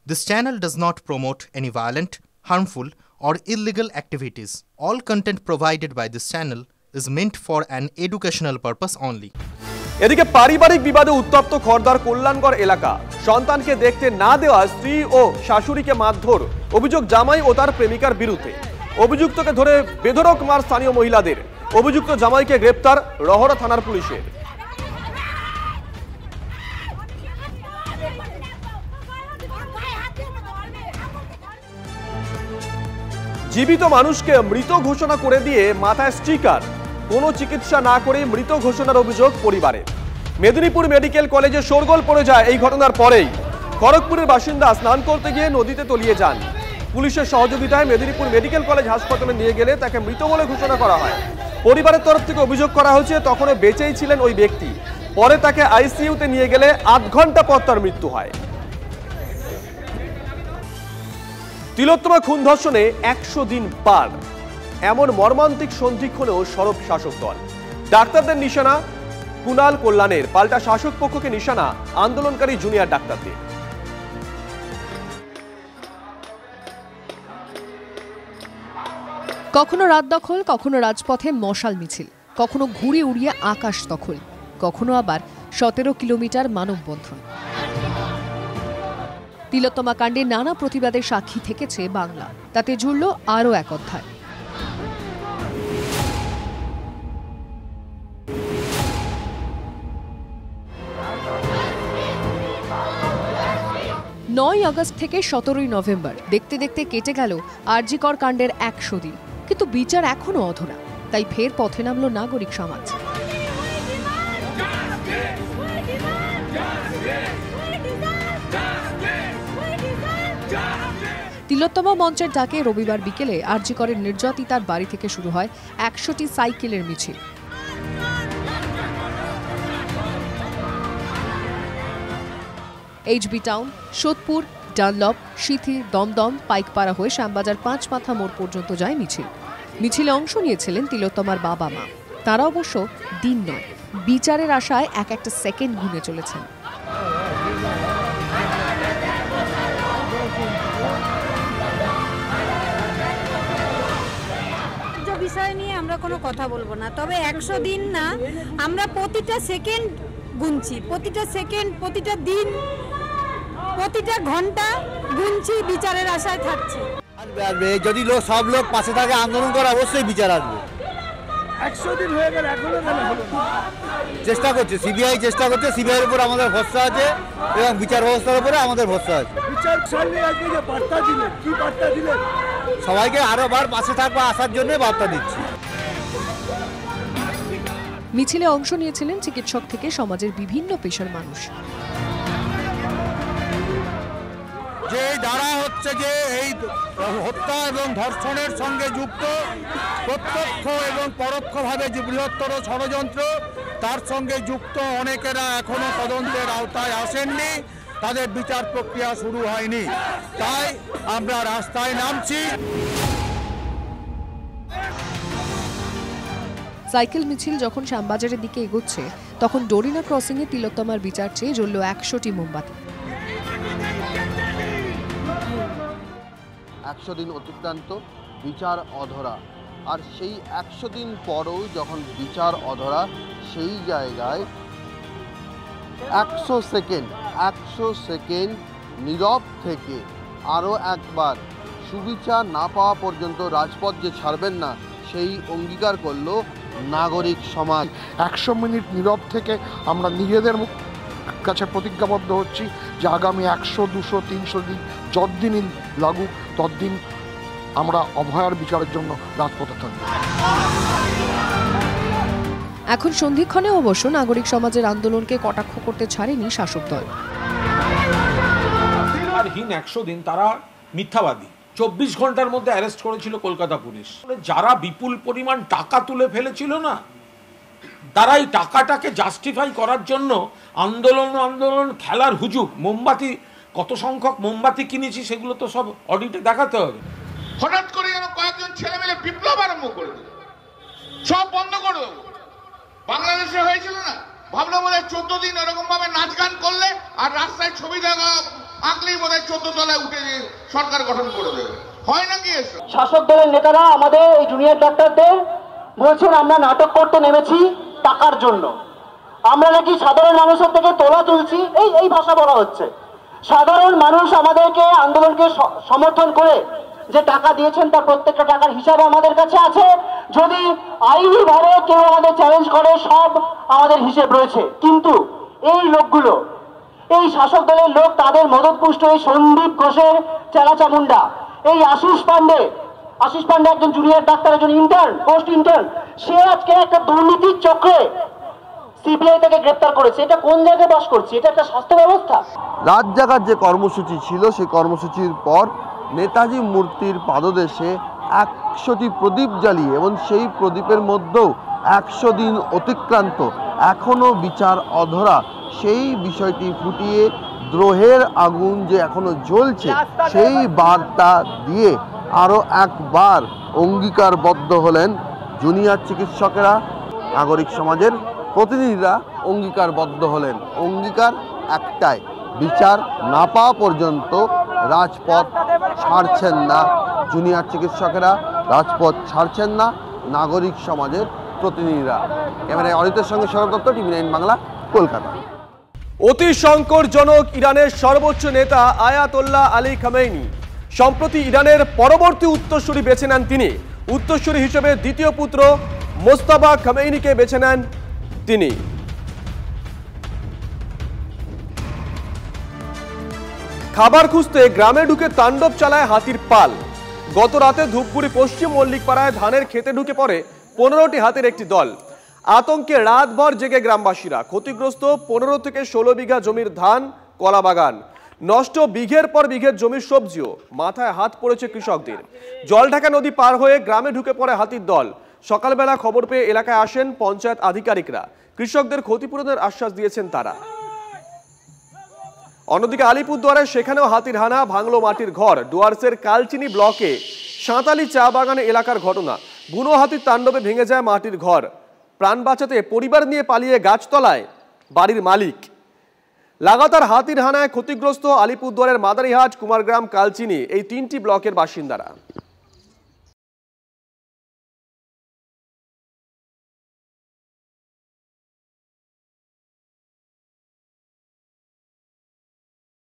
This channel does not promote any violent, harmful, or illegal activities. All content provided by this channel is meant for an educational purpose only. এদিকে পারিবারিক বিবাদে উত্তপ্ত খড়দার কল্যাণগড় এলাকা। সন্তানকে দেখতে না দেওয়া স্ত্রী ও শাশুড়িকে মারধর, অভিযোগ জামাই ও তার প্রেমিকার বিরুদ্ধে। অভিযুক্তকে ধরে বেধড়ক মার স্থানীয় মহিলাদের। অভিযুক্ত জামাইকে গ্রেপ্তার রহরা থানার পুলিশের। জীবিত মানুষকে মৃত ঘোষণা করে দিয়ে মাথায় স্টিকার, কোনো চিকিৎসা না করে মৃত ঘোষণার অভিযোগ পরিবারের। মেদিনীপুর মেডিকেল কলেজে শোরগোল পড়ে যায় এই ঘটনার পরেই। খড়গপুরের বাসিন্দা স্নান করতে গিয়ে নদীতে তলিয়ে যান। পুলিশের সহযোগিতায় মেদিনীপুর মেডিকেল কলেজ হাসপাতালে নিয়ে গেলে তাকে মৃত বলে ঘোষণা করা হয়। পরিবারের তরফ থেকে অভিযোগ করা হয়েছে তখনও বেঁচেই ছিলেন ওই ব্যক্তি। পরে তাকে আইসিইউতে নিয়ে গেলে ৮ ঘন্টা পর তার মৃত্যু হয়। তিলোত্তমা খুন ধর্ষণে ১০০ দিন পার, এমন মর্মান্তিক সন্ধিক্ষণেও সরব শাসক দল। ডাক্তারদের নিশানা কুণাল কল্যাণের, পাল্টা শাসক পক্ষকে নিশানা আন্দোলনকারী জুনিয়র ডাক্তারদের। কখনো রাত দখল, কখনো রাজপথে মশাল মিছিল, কখনো ঘুরে উড়িয়ে আকাশ দখল, কখনো আবার ১৭ কিলোমিটার মানববন্ধন। তিলোত্তমা কাণ্ডে নানা প্রতিবাদের সাক্ষী থেকেছে বাংলা। তাতে জুড়ল আরও এক অধ্যায়। ৯ আগস্ট থেকে ১৭ই নভেম্বর দেখতে দেখতে কেটে গেল আরজি কর কাণ্ডের ১০০ দিন, কিন্তু বিচার এখনো অধরা। তাই ফের পথে নামল নাগরিক সমাজ। তিলোত্তমা মঞ্চের ডাকে রবিবার বিকেলে আরজি করের নির্যাতিতার বাড়ি থেকে শুরু হয় ১০০টি সাইকেলের মিছিল। এইচবি টাউন, সোদপুর, ডানলপ, সিথি, দমদম, পাইকপাড়া হয়ে শ্যামবাজার ৫ মাথা মোড় পর্যন্ত যায় মিছিল। মিছিলে অংশ নিয়েছিলেন তিলোত্তমার বাবা মা। তারা অবশ্য দিন নয়, বিচারের আশায় এক একটা সেকেন্ড গুনে চলেছেন। বিষয় নিয়ে আমরা কোনো কথা বলবো না, তবে ১০০ দিন না, আমরা প্রতিটা সেকেন্ড গুনছি, প্রতিটা সেকেন্ড, প্রতিটা দিন, প্রতিটা ঘন্টা গুনছি, বিচারের আশায় থাকছি। যদি সব লোক পাশে থাকে, আন্দোলন করে অবশ্যই বিচার আসবে। ১০০ দিন হয়ে গেল, এখনো চেষ্টা করছে, সিবিআই চেষ্টা করছে, সিবিআইয়ের উপর আমাদের ভরসা আছে এবং বিচার ব্যবস্থার উপরে আমাদের ভরসা আছে। বিচার সামনে আজকে যে বার্তা দিলেন, কি বার্তা দিলেন? সবাইকে আরো বার পাশে থাকবে আসার জন্য বার্তা দিচ্ছি। মিছিলে অংশ নিয়েছিলেন চিকিৎসক থেকে সমাজের বিভিন্ন পেশার মানুষ। যে যারা হচ্ছে যে এই হত্যা এবং ধর্ষণের সঙ্গে যুক্ত, প্রত্যক্ষ এবং পরোক্ষভাবে যে বৃহত্তর ষড়যন্ত্র, তার সঙ্গে যুক্ত অনেকেরা এখনো তদন্তের আওতায় আসেননি, তাদের বিচার প্রক্রিয়া শুরু হয়নি। তাই আমরা রাস্তায় নামছি। সাইকেল মিছিল যখন শ্যামবাজারের দিকে এগোচ্ছে, তখন ডোরিনা ক্রসিংয়ে তিলোত্তমার বিচার চেয়ে জ্বলল ১০০টি মোমবাতি। ১০০ দিন অতিক্রান্ত, বিচার অধরা। আর সেই ১০০ দিন পরও যখন বিচার অধরা, সেই জায়গায় ১০০ সেকেন্ড নীরব থেকে আরও একবার সুবিচার না পাওয়া পর্যন্ত রাজপথ যে ছাড়বেন না, সেই অঙ্গীকার করল নাগরিক সমাজ। ১০০ মিনিট নীরব থেকে আমরা নিজেদের কাছে প্রতিজ্ঞাবদ্ধ হচ্ছি যে আগামী ১০০, ২০০, ৩০০ দিন যতদিনই লাগুক, ততদিন আমরা অভয়ার বিচারের জন্য রাজপথে থাকব। এখন সন্ধিক্ষণে অবশ্য নাগরিক সমাজের আন্দোলনকে কটাক্ষ করতে ছাড়েনি শাসক দল। ১০০ দিন তারা মিথ্যাবাদী। ২৪ ঘন্টার মধ্যে অ্যারেস্ট করেছিল কলকাতা পুলিশ। যারা বিপুল পরিমাণ টাকা তুলে ফেলেছিল না, তারা এই টাকাটাকে জাস্টিফাই করার জন্য আন্দোলন খেলার হুজুগ। মোমবাতি, কত সংখ্যক মোমবাতি কিনেছি সেগুলো তো সব অডিটে দেখাতে হবে। হঠাৎ করে যেন কয়েকজন ছেলে মেলে বিপ্লব আরম্ভ করে দিল, সব বন্ধ করে দেবো। বাংলাদেশে হয়েছিল না, ভাবলো বলে ১৪ দিন এরকম ভাবে নাচ গান করলে আর রাস্তায় ছবি দেখা আঁকলেই বোধ হয় 14 তলায় উঠে সরকার গঠন করে দেবে। হয় নাকি এসব? শাসক দলের নেতারা আমাদের এই জুনিয়র ডাক্তারদের বলছেন আমরা নাটক করতে নেমেছি টাকার জন্য, আমরা নাকি সাধারণ মানুষের থেকে তোলা তুলছি, এই ভাষা বলা হচ্ছে। সাধারণ মানুষ আমাদেরকে আন্দোলনকে সমর্থন করে যে টাকা দিয়েছেন তার প্রত্যেকটা টাকার হিসাব আমাদের কাছে আছে। যদি আইনি ভাবে কেউ আমাদের চ্যালেঞ্জ করে সব আমাদের হিসেব রয়েছে। কিন্তু এই লোকগুলো, এই শাসক দলের লোক, তাদের মদতপুষ্ট এই সন্দীপ ঘোষের চেলাচামুন্ডা, এই আশিস পান্ডে একজন জুনিয়র ডাক্তার, একজন ইন্টার্ন, পোস্ট ইন্টার্ন, সে আজকে একটা দুর্নীতির চক্রে সিবিআই থেকে গ্রেপ্তার করেছে। এটা কোন জায়গায় বাস করছে? এটা একটা স্বাস্থ্য ব্যবস্থা। রাত জাগার যে কর্মসূচি ছিল সেই কর্মসূচির পর নেতাজি মূর্তির পাদদেশে 100টি প্রদীপ জ্বালিয়ে, এবং সেই প্রদীপের মধ্যেও 100 দিন অতিক্রান্ত, এখনও বিচার অধরা, সেই বিষয়টি ফুটিয়ে দ্রোহের আগুন যে এখনো জ্বলছে সেই বার্তা দিয়ে আরও একবার অঙ্গীকারবদ্ধ হলেন জুনিয়র চিকিৎসকেরা, নাগরিক সমাজের প্রতিনিধিরা অঙ্গীকারবদ্ধ হলেন। অঙ্গীকার একটাই, বিচার না পাওয়া পর্যন্ত রাজপথ ছাড়ছেন না জুনিয়র চিকিৎসকেরা, রাজপথ ছাড়ছেন না নাগরিক সমাজের প্রতিনিধিরা। ক্যামেরায় অরিতের সঙ্গে সৌরভ দত্ত, TV9 বাংলা, কলকাতা। অতি সংকটজনক ইরানের সর্বোচ্চ নেতা আয়াতোল্লাহ আলী খামেনি সম্প্রতি ইরানের পরবর্তী উত্তরসূরি বেছে নেন। তিনি উত্তরসূরি হিসেবে দ্বিতীয় পুত্র মোস্তাফা খামেনিকে বেছে নেন তিনি। খাবার খুঁজতে গ্রামে ঢুকে তাণ্ডব চালায় হাতির পাল। গত রাতে ধূপগুড়ি পশ্চিম মল্লিকপাড়ায় ধানের খেতে ঢুকে পড়ে 15টি হাতির একটি দল। আতঙ্কে রাতভর জেগে গ্রামবাসীরা। ক্ষতিগ্রস্ত 15 থেকে 16 বিঘা জমির ধান, কলা বাগান, নষ্ট বিঘের পর বিঘের জমির সবজিও। মাথায় হাত পড়েছে কৃষকদের। জলঢাকা নদী পার হয়ে গ্রামে ঢুকে পড়ে হাতির দল। সকালবেলা খবর পেয়ে এলাকায় আসেন পঞ্চায়েত আধিকারিকরা। কৃষকদের ক্ষতিপূরণের আশ্বাস দিয়েছেন তারা। অন্যদিকে আলিপুরদুয়ারে সেখানেও হাতির হানা, ভাঙলো মাটির ঘর। ডুয়ার্সের কালচিনি ব্লকে সাঁতালি চা বাগানে এলাকার ঘটনা। বুনো হাতির তাণ্ডবে ভেঙে যায় মাটির ঘর। প্রাণ বাঁচাতে পরিবার নিয়ে পালিয়ে গাছতলায় বাড়ির মালিক। লাগাতার হাতির হানায় ক্ষতিগ্রস্ত আলিপুরদুয়ারের মাদারিহাট, কুমারগ্রাম, কালচিনি এই 3টি ব্লকের বাসিন্দারা।